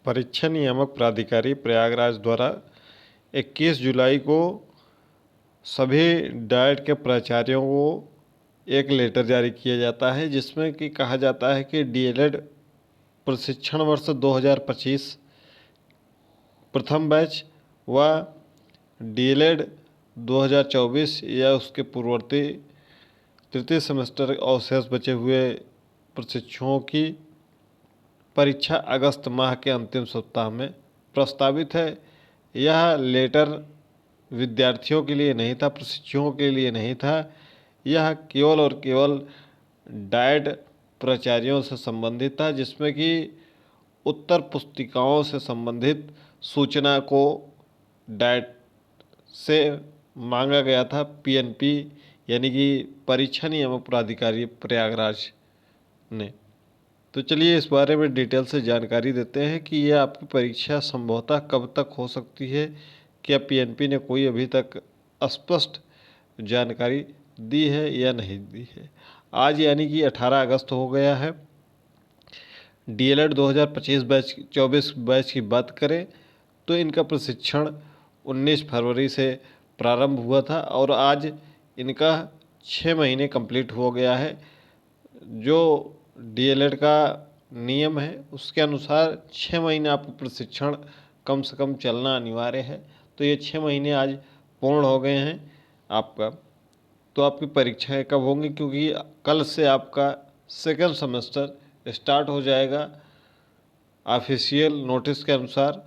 परीक्षा नियामक प्राधिकारी प्रयागराज द्वारा 21 जुलाई को सभी डाइट के प्राचार्यों को एक लेटर जारी किया जाता है, जिसमें कि कहा जाता है कि डीएलएड प्रशिक्षण वर्ष 2025 प्रथम बैच व डीएलएड 2024 या उसके पूर्ववर्ती तृतीय सेमेस्टर अवशेष बचे हुए प्रशिक्षुओं की परीक्षा अगस्त माह के अंतिम सप्ताह में प्रस्तावित है। यह लेटर विद्यार्थियों के लिए नहीं था, प्रशिक्षुओं के लिए नहीं था। यह केवल और केवल डाइट प्राचार्यों से संबंधित था, जिसमें कि उत्तर पुस्तिकाओं से संबंधित सूचना को डाइट से मांगा गया था। पीएनपी यानी कि परीक्षा नियामक प्राधिकारी प्रयागराज ने। तो चलिए इस बारे में डिटेल से जानकारी देते हैं कि यह आपकी परीक्षा संभवतः कब तक हो सकती है। क्या पीएनपी ने कोई अभी तक स्पष्ट जानकारी दी है या नहीं दी है। आज यानी कि 18 अगस्त हो गया है। डीएलएड 2025-24 बैच की बात करें तो इनका प्रशिक्षण 19 फरवरी से प्रारंभ हुआ था और आज इनका 6 महीने कंप्लीट हो गया है। जो डीएलएड का नियम है उसके अनुसार 6 महीने आपको प्रशिक्षण कम से कम चलना अनिवार्य है। तो ये 6 महीने आज पूर्ण हो गए हैं आपका। तो आपकी परीक्षाएं कब होंगी, क्योंकि कल से आपका सेकंड सेमेस्टर स्टार्ट हो जाएगा ऑफिशियल नोटिस के अनुसार।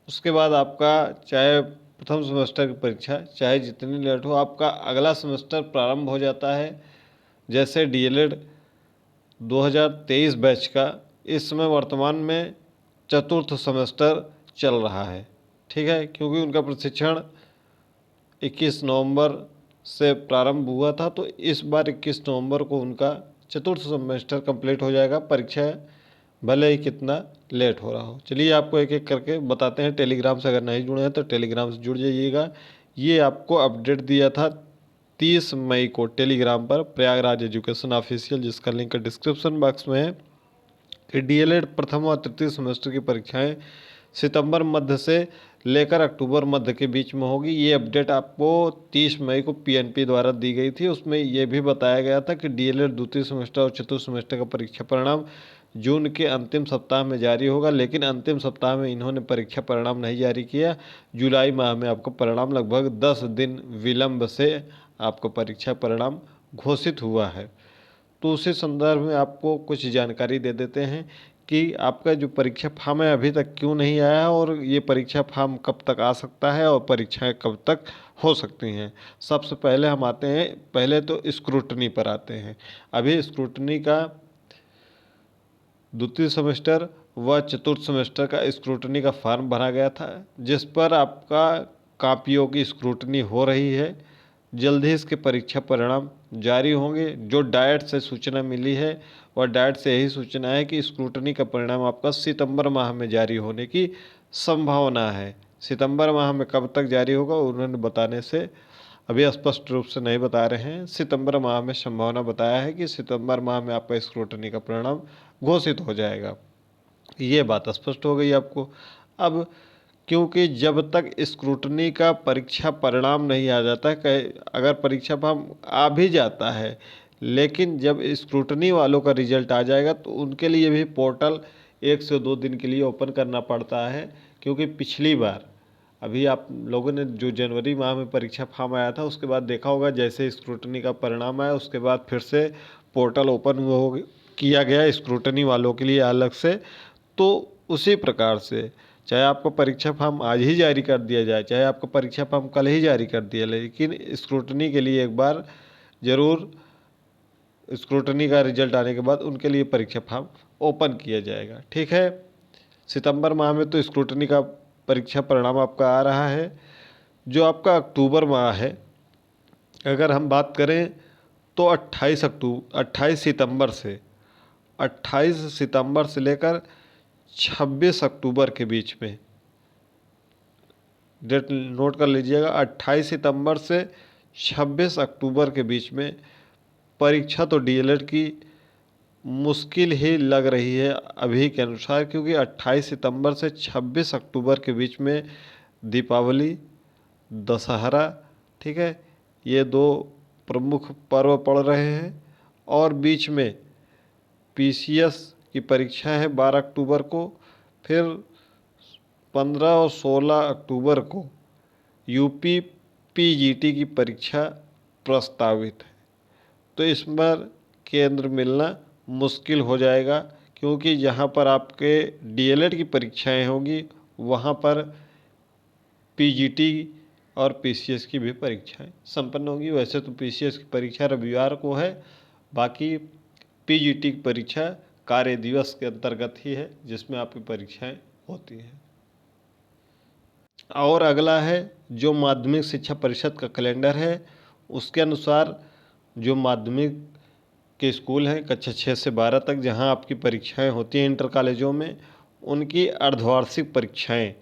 उसके बाद आपका चाहे प्रथम सेमेस्टर की परीक्षा चाहे जितनी लेट हो, आपका अगला सेमेस्टर प्रारंभ हो जाता है। जैसे डीएलएड 2023 बैच का इस समय वर्तमान में चतुर्थ सेमेस्टर चल रहा है, ठीक है, क्योंकि उनका प्रशिक्षण 21 नवंबर से प्रारंभ हुआ था। तो इस बार 21 नवंबर को उनका चतुर्थ सेमेस्टर कंप्लीट हो जाएगा। परीक्षा भले ही कितना लेट हो रहा हो। चलिए आपको एक एक करके बताते हैं। टेलीग्राम से अगर नहीं जुड़े हैं तो टेलीग्राम से जुड़ जाइएगा। ये आपको अपडेट दिया था 30 मई को टेलीग्राम पर प्रयागराज एजुकेशन ऑफिशियल, जिसका लिंक डिस्क्रिप्शन बॉक्स में है, कि डीएलएड प्रथम और तृतीय सेमेस्टर की परीक्षाएं सितंबर मध्य से लेकर अक्टूबर मध्य के बीच में होगी। ये अपडेट आपको 30 मई को पीएनपी द्वारा दी गई थी। उसमें यह भी बताया गया था कि डीएलएड द्वितीय सेमेस्टर और चतुर्थ सेमेस्टर का परीक्षा परिणाम जून के अंतिम सप्ताह में जारी होगा, लेकिन अंतिम सप्ताह में इन्होंने परीक्षा परिणाम नहीं जारी किया। जुलाई माह में आपका परिणाम लगभग 10 दिन विलंब से आपका परीक्षा परिणाम घोषित हुआ है। तो उसी संदर्भ में आपको कुछ जानकारी दे देते हैं कि आपका जो परीक्षा फॉर्म है अभी तक क्यों नहीं आया है और ये परीक्षा फॉर्म कब तक आ सकता है और परीक्षाएं कब तक हो सकती हैं। सबसे पहले हम आते हैं, पहले तो स्क्रूटनी पर आते हैं। अभी स्क्रूटनी का द्वितीय सेमेस्टर व चतुर्थ सेमेस्टर का स्क्रूटनी का फॉर्म भरा गया था, जिस पर आपका कॉपियों की स्क्रूटनी हो रही है। जल्द ही इसके परीक्षा परिणाम जारी होंगे। जो डाइट से सूचना मिली है और डाइट से यही सूचना है कि स्क्रूटनी का परिणाम आपका सितंबर माह में जारी होने की संभावना है। सितंबर माह में कब तक जारी होगा उन्होंने बताने से अभी स्पष्ट रूप से नहीं बता रहे हैं। सितंबर माह में संभावना बताया है कि सितंबर माह में आपका स्क्रूटनी का परिणाम घोषित हो जाएगा। ये बात स्पष्ट हो गई आपको। अब क्योंकि जब तक स्क्रूटनी का परीक्षा परिणाम नहीं आ जाता है, अगर परीक्षा फॉर्म आ भी जाता है, लेकिन जब स्क्रूटनी वालों का रिजल्ट आ जाएगा तो उनके लिए भी पोर्टल 1 से 2 दिन के लिए ओपन करना पड़ता है। क्योंकि पिछली बार अभी आप लोगों ने जो जनवरी माह में परीक्षा फॉर्म आया था उसके बाद देखा होगा, जैसे स्क्रूटनी का परिणाम आया उसके बाद फिर से पोर्टल ओपन हो किया गया स्क्रूटनी वालों के लिए अलग से। तो उसी प्रकार से चाहे आपका परीक्षा फॉर्म आज ही जारी कर दिया जाए, चाहे आपका परीक्षा फॉर्म कल ही जारी कर दिया, लेकिन स्क्रूटनी के लिए एक बार ज़रूर स्क्रूटनी का रिजल्ट आने के बाद उनके लिए परीक्षा फॉर्म ओपन किया जाएगा, ठीक है। सितंबर माह में तो स्क्रूटनी का परीक्षा परिणाम आपका आ रहा है। जो आपका अक्टूबर माह है, अगर हम बात करें तो 28 सितंबर से लेकर 26 अक्टूबर के बीच में, डेट नोट कर लीजिएगा, 28 सितंबर से 26 अक्टूबर के बीच में परीक्षा तो डीएलएड की मुश्किल ही लग रही है अभी के अनुसार, क्योंकि 28 सितंबर से 26 अक्टूबर के बीच में दीपावली, दशहरा, ठीक है, ये दो प्रमुख पर्व पड़ रहे हैं। और बीच में पीसीएस की परीक्षा है 12 अक्टूबर को, फिर 15 और 16 अक्टूबर को यूपी पीजीटी की परीक्षा प्रस्तावित है। तो इस बार केंद्र मिलना मुश्किल हो जाएगा, क्योंकि जहाँ पर आपके डीएलएड की परीक्षाएं होंगी वहाँ पर पीजीटी और पीसीएस की भी परीक्षाएं संपन्न होंगी। वैसे तो पीसीएस की परीक्षा रविवार को है, बाकी पीजीटी की परीक्षा कार्य दिवस के अंतर्गत ही है, जिसमें आपकी परीक्षाएं होती हैं। और अगला है जो माध्यमिक शिक्षा परिषद का कैलेंडर है, उसके अनुसार जो माध्यमिक के स्कूल हैं कक्षा 6 से 12 तक, जहां आपकी परीक्षाएं होती हैं इंटर कॉलेजों में, उनकी अर्धवार्षिक परीक्षाएं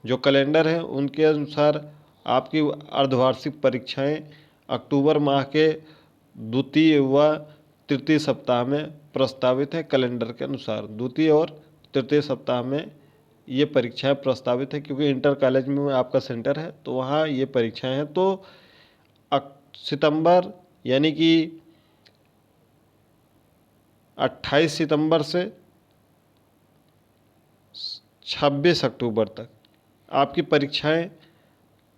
जो कैलेंडर है उनके अनुसार आपकी अर्धवार्षिक परीक्षाएं अक्टूबर माह के द्वितीय व तृतीय सप्ताह में प्रस्तावित है। कैलेंडर के अनुसार द्वितीय और तृतीय सप्ताह में ये परीक्षाएं प्रस्तावित है, क्योंकि इंटर कॉलेज में आपका सेंटर है तो वहाँ ये परीक्षाएं हैं। तो सितंबर यानी कि 28 सितंबर से 26 अक्टूबर तक आपकी परीक्षाएं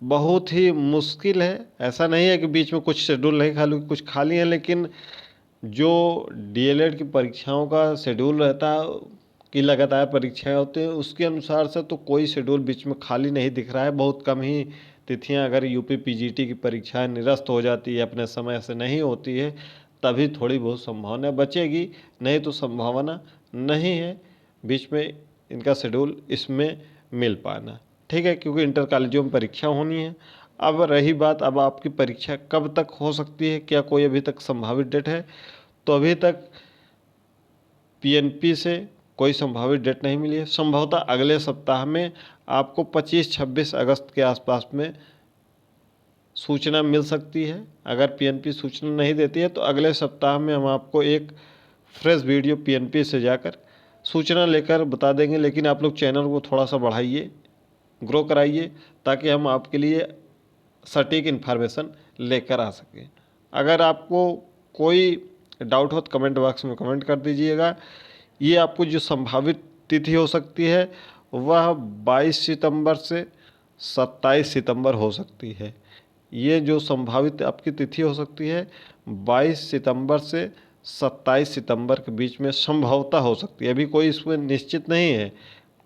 बहुत ही मुश्किल है। ऐसा नहीं है कि बीच में कुछ शेड्यूल नहीं खाली, कुछ खाली है, लेकिन जो डीएलएड की परीक्षाओं का शेड्यूल रहता है कि लगातार परीक्षाएं होती हैं, उसके अनुसार से तो कोई शेड्यूल बीच में खाली नहीं दिख रहा है। बहुत कम ही तिथियां, अगर यूपी पीजीटी की परीक्षाएं निरस्त हो जाती है, अपने समय से नहीं होती है, तभी थोड़ी बहुत संभावना बचेगी, नहीं तो संभावना नहीं है बीच में इनका शेड्यूल इसमें मिल पाना, ठीक है, क्योंकि इंटर कॉलेजों में परीक्षा होनी है। अब रही बात, अब आपकी परीक्षा कब तक हो सकती है, क्या कोई अभी तक संभावित डेट है? तो अभी तक पीएनपी से कोई संभावित डेट नहीं मिली है। संभवतः अगले सप्ताह में आपको 25-26 अगस्त के आसपास में सूचना मिल सकती है। अगर पीएनपी सूचना नहीं देती है तो अगले सप्ताह में हम आपको एक फ्रेश वीडियो पीएनपी से जाकर सूचना लेकर बता देंगे। लेकिन आप लोग चैनल को थोड़ा सा बढ़ाइए, ग्रो कराइए, ताकि हम आपके लिए सटीक इन्फॉर्मेशन लेकर आ सकें। अगर आपको कोई डाउट हो तो कमेंट बॉक्स में कमेंट कर दीजिएगा। ये आपको जो संभावित तिथि हो सकती है वह 22 सितंबर से 27 सितंबर हो सकती है। ये जो संभावित आपकी तिथि हो सकती है 22 सितंबर से 27 सितंबर के बीच में संभवतः हो सकती है। अभी कोई इसमें निश्चित नहीं है,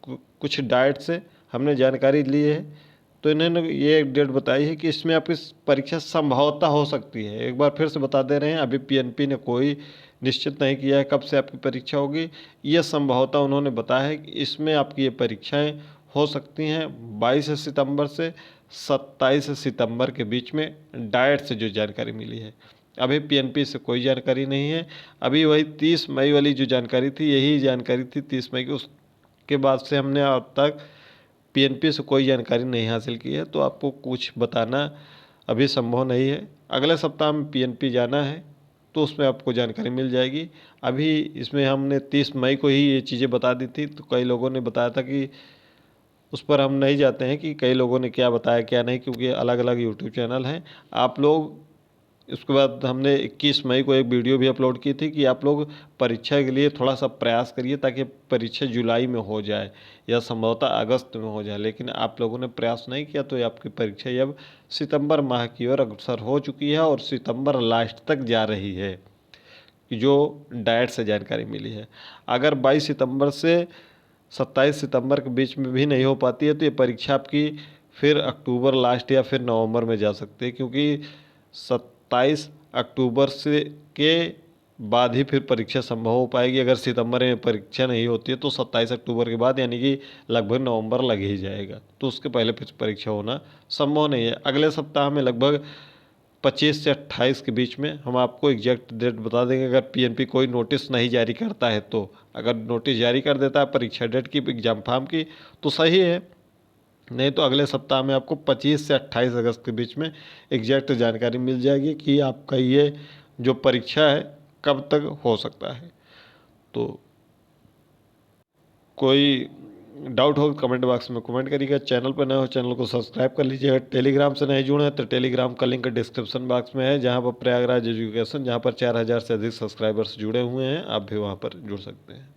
कुछ डाइट से हमने जानकारी ली है तो इन्होंने ये एक डेट बताई है कि इसमें आपकी परीक्षा संभवतः हो सकती है। एक बार फिर से बता दे रहे हैं, अभी पीएनपी ने कोई निश्चित नहीं किया है कब से आपकी परीक्षा होगी। ये संभवतः उन्होंने बताया है कि इसमें आपकी ये परीक्षाएं हो सकती हैं 22 सितंबर से 27 सितंबर के बीच में, डाइट से जो जानकारी मिली है। अभी पीएनपी से कोई जानकारी नहीं है। अभी वही 30 मई वाली जो जानकारी थी, यही जानकारी थी 30 मई की, उसके बाद से हमने अब तक पीएनपी से कोई जानकारी नहीं हासिल की है, तो आपको कुछ बताना अभी संभव नहीं है। अगले सप्ताह में पीएनपी जाना है तो उसमें आपको जानकारी मिल जाएगी। अभी इसमें हमने 30 मई को ही ये चीज़ें बता दी थी, तो कई लोगों ने बताया था कि उस पर हम नहीं जाते हैं कि कई लोगों ने क्या बताया क्या नहीं, क्योंकि अलग अलग यूट्यूब चैनल हैं। आप लोग, उसके बाद हमने 21 मई को एक वीडियो भी अपलोड की थी कि आप लोग परीक्षा के लिए थोड़ा सा प्रयास करिए ताकि परीक्षा जुलाई में हो जाए या संभवतः अगस्त में हो जाए, लेकिन आप लोगों ने प्रयास नहीं किया तो आपकी परीक्षा अब सितंबर माह की ओर अग्रसर हो चुकी है और सितंबर लास्ट तक जा रही है, जो डाइट से जानकारी मिली है। अगर 22 सितंबर से 27 सितंबर के बीच में भी नहीं हो पाती है तो ये परीक्षा आपकी फिर अक्टूबर लास्ट या फिर नवंबर में जा सकती है, क्योंकि 27 अक्टूबर से के बाद ही फिर परीक्षा संभव हो पाएगी। अगर सितंबर में परीक्षा नहीं होती है तो 27 अक्टूबर के बाद यानी कि लगभग नवंबर लग ही जाएगा, तो उसके पहले फिर परीक्षा होना संभव नहीं है। अगले सप्ताह में लगभग 25 से 28 के बीच में हम आपको एग्जैक्ट डेट बता देंगे, अगर पीएनपी कोई नोटिस नहीं जारी करता है तो। अगर नोटिस जारी कर देता है परीक्षा डेट की, एग्जाम फॉर्म की, तो सही है, नहीं तो अगले सप्ताह में आपको 25 से 28 अगस्त के बीच में एग्जैक्ट जानकारी मिल जाएगी कि आपका ये जो परीक्षा है कब तक हो सकता है। तो कोई डाउट हो कमेंट बॉक्स में कमेंट करिएगा। चैनल पर नए हो चैनल को सब्सक्राइब कर लीजिएगा। टेलीग्राम से नहीं जुड़े हैं तो टेलीग्राम का लिंक डिस्क्रिप्शन बॉक्स में है, जहाँ पर प्रयागराज एजुकेशन, जहाँ पर 4000 से अधिक सब्सक्राइबर्स जुड़े हुए हैं, आप भी वहाँ पर जुड़ सकते हैं।